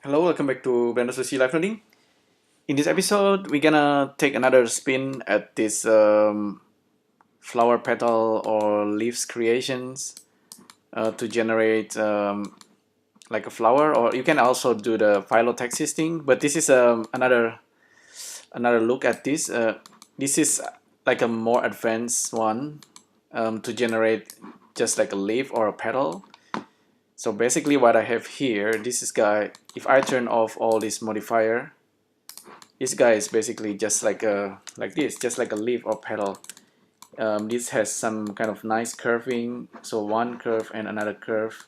Hello, welcome back to Blender Curve Live Noding. In this episode, we're gonna take another spin at this flower petal or leaves creations to generate like a flower, or you can also do the phyllotaxis thing. But this is another look at this. This is like a more advanced one to generate just like a leaf or a petal. So basically what I have here, this is guy, if I turn off all this modifier, this guy is basically just like this, just like a leaf or petal. This has some kind of nice curving, so one curve and another curve.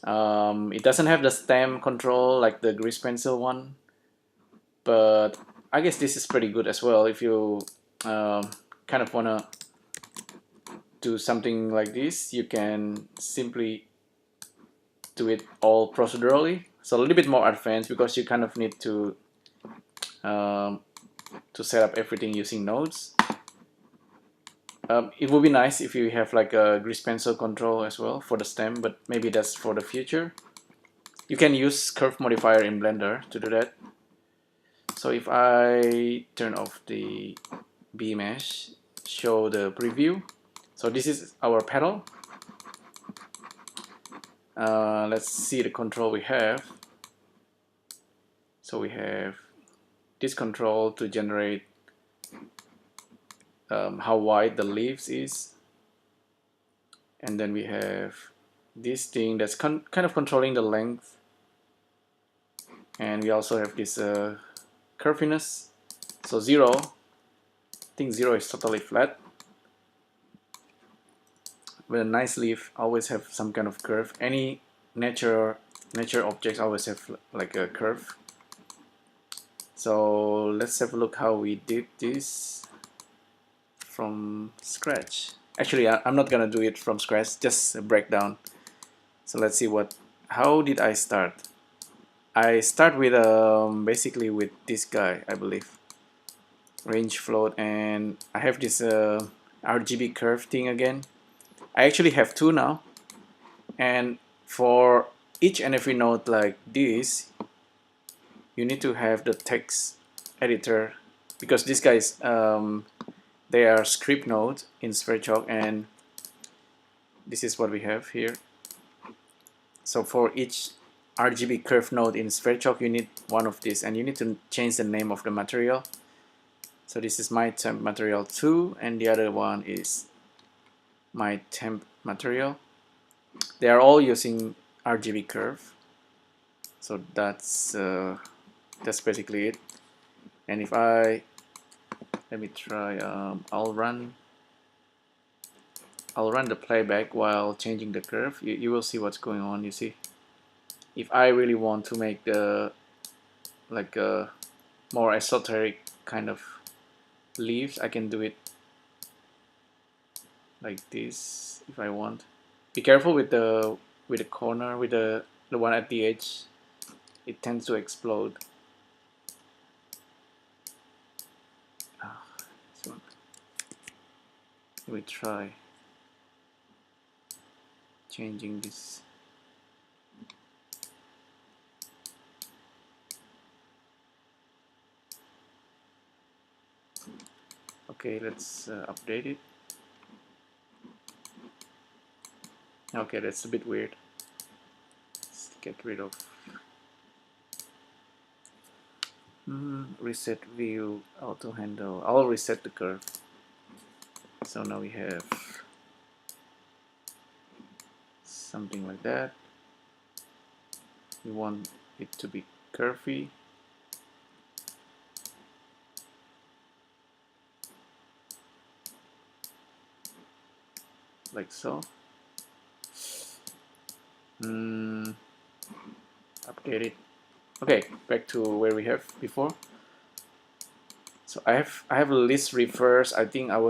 It doesn't have the stem control like the grease pencil one, but I guess this is pretty good as well if you kind of wanna do something like this. You can simply do it all procedurally, so a little bit more advanced because you kind of need to set up everything using nodes. It would be nice if you have like a grease pencil control as well for the stem, but maybe that's for the future. You can use curve modifier in Blender to do that. So if I turn off the B mesh, show the preview. So this is our petal. Let's see the control we have. So we have this control to generate how wide the leaves is, and then we have this thing that's kind of controlling the length, and we also have this curviness. So 0, I think 0 is totally flat. With a nice leaf always have some kind of curve. Any nature objects always have like a curve. So let's have a look how we did this from scratch. Actually, I'm not gonna do it from scratch, just a breakdown. So let's see how did I start. I start with basically with this guy, I believe, range float, and I have this RGB curve thing again. I actually have two now, and for each and every node like this, you need to have the text editor, because these guys they are script node in SphereChalk, and this is what we have here. So for each RGB curve node in SphereChalk, you need one of these, and you need to change the name of the material. So this is my temp material 2, and the other one is my temp material. They are all using RGB curve. So that's basically it. And if let me try, I'll run the playback while changing the curve. You will see what's going on. You see, if I really want to make the like a more esoteric kind of leaves, I can do it like this if I want. Be careful with the corner, with the one at the edge. It tends to explode. This one. Let me try changing this. Okay, let's update it. Okay, that's a bit weird. Let's get rid of reset view, auto handle. I'll reset the curve. So now we have something like that. We want it to be curvy. Like so. Update it. Okay, back to where we have before. So I have a list reverse. I think I'm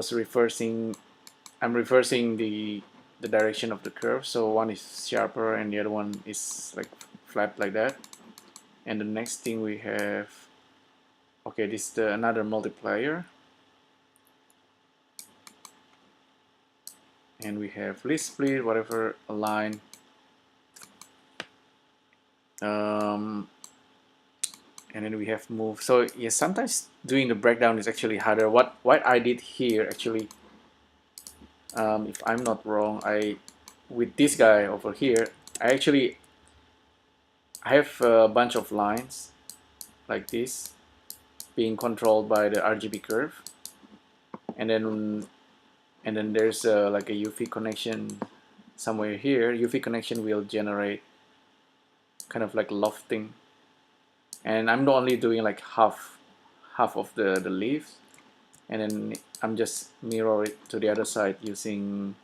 reversing the direction of the curve. So one is sharper and the other one is like flat like that. And the next thing we have, okay, this is another multiplier. And we have list split, whatever, align. and then we have move. So yeah, sometimes doing the breakdown is actually harder. What I did here actually, if I'm not wrong, with this guy over here, I have a bunch of lines like this being controlled by the RGB curve, and then there's like a UV connection somewhere here. UV connection will generate kind of like lofting, and I'm only doing like half of the leaves, and then I'm just mirror it to the other side using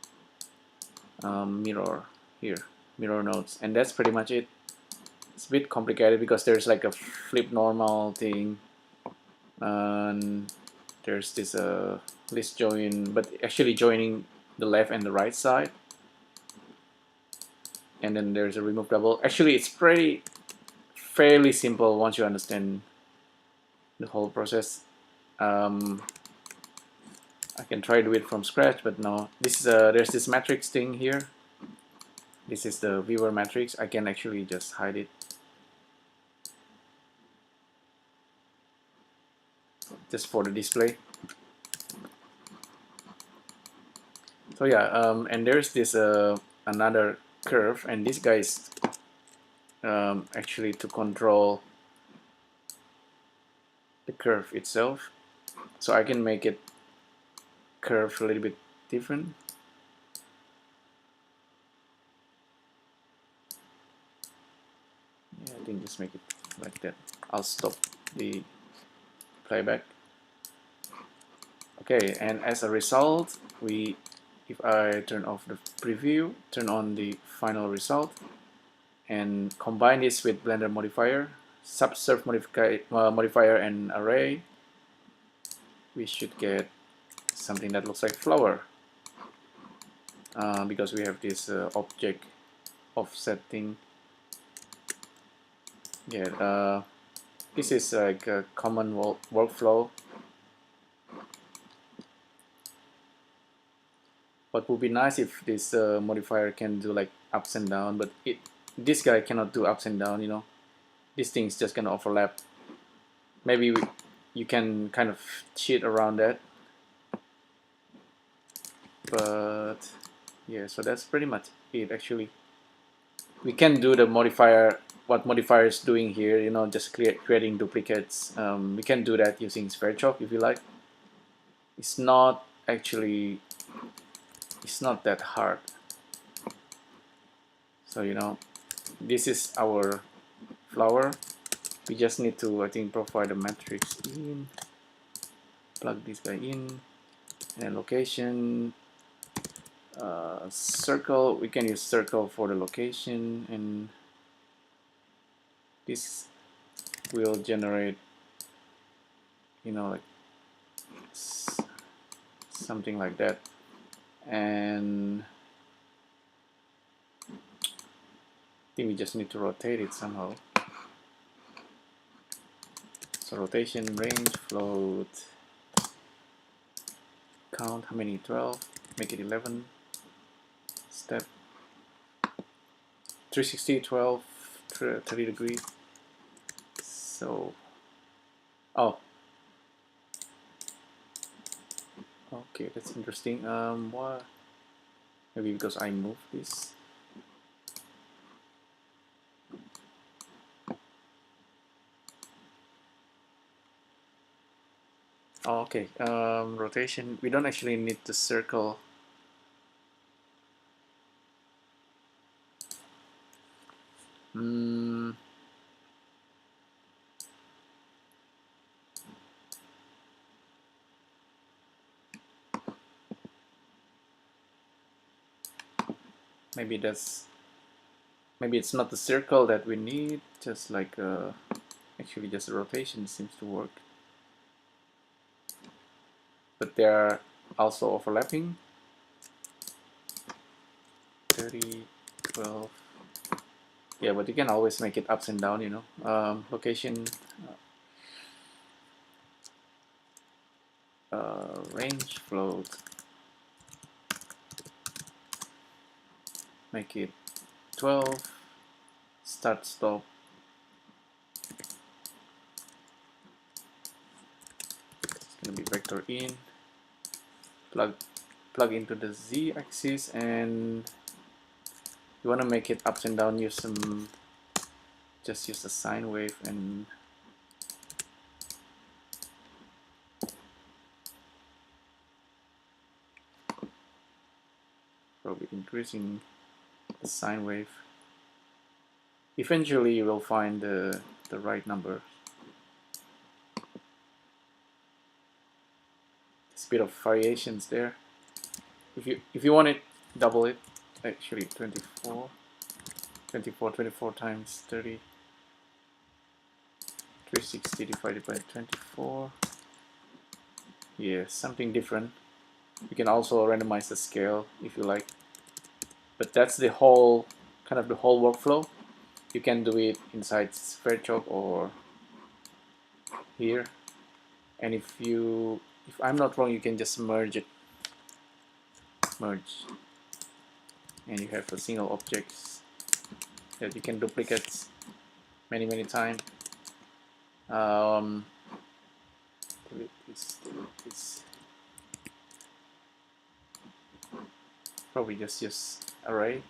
mirror here, mirror nodes, and that's pretty much it. It's a bit complicated because there's like a flip normal thing, and there's this list join, but actually joining the left and the right side, and then there's a remove double. Actually, it's fairly simple once you understand the whole process. I can try to do it from scratch, but no. This is there's this matrix thing here. This is the viewer matrix. I can actually just hide it, just for the display. So yeah, and there's this another curve, and this guy is actually to control the curve itself. So I can make it curve a little bit different. Yeah, I think just make it like that. I'll stop the playback. Okay, and as a result, if I turn off the preview, turn on the final result, and combine this with Blender modifier, subsurf modifier, and array, we should get something that looks like flower, because we have this object offsetting. Yeah, this is like a common workflow. What would be nice if this modifier can do like ups and down, but this guy cannot do ups and down, you know. These things just gonna overlap. Maybe you can kind of cheat around that, but yeah, so that's pretty much it. Actually, we can do the modifier, what modifier is doing here, you know, just creating duplicates. We can do that using sphere chalk if you like. It's not that hard. So you know, this is our flower. We just need to, I think, provide a matrix in, plug this guy in, and location, circle. We can use circle for the location, and this will generate, you know, like something like that. And I think we just need to rotate it somehow. So rotation, range, float, count, how many? 12, make it 11, step, 360, 12, 30 degrees. So, oh, okay, that's interesting. What? Maybe because I moved this. Oh, okay. Rotation. We don't actually need to circle. Maybe it's not the circle that we need. Just like actually, just the rotation seems to work. But they are also overlapping. 30, 12. Yeah, but you can always make it ups and down, you know. Location, range, float. Make it 12. Start, stop. gonna be vector in, plug into the z-axis, and you want to make it ups and down. Just use a sine wave and probably increasing the sine wave. Eventually you will find the right number. There's a bit of variations there. If you want it, double it. Actually 24 times 30, 360 divided by 24. Yeah, something different. You can also randomize the scale if you like, but that's the whole workflow. You can do it inside Fairchalk or here, and if I'm not wrong, you can just merge, and you have a single object that you can duplicate many times. Delete this. Probably just use array.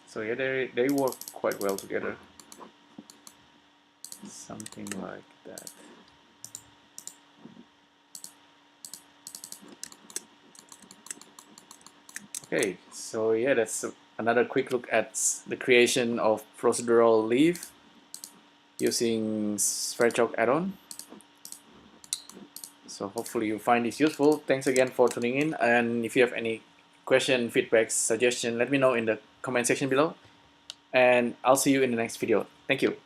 So yeah, they work quite well together. Something like that. Okay, so yeah, that's another quick look at the creation of procedural leaf using Fairchalk add-on. So hopefully you find this useful. Thanks again for tuning in, and if you have any question, feedback, suggestion, let me know in the comment section below, and I'll see you in the next video. Thank you.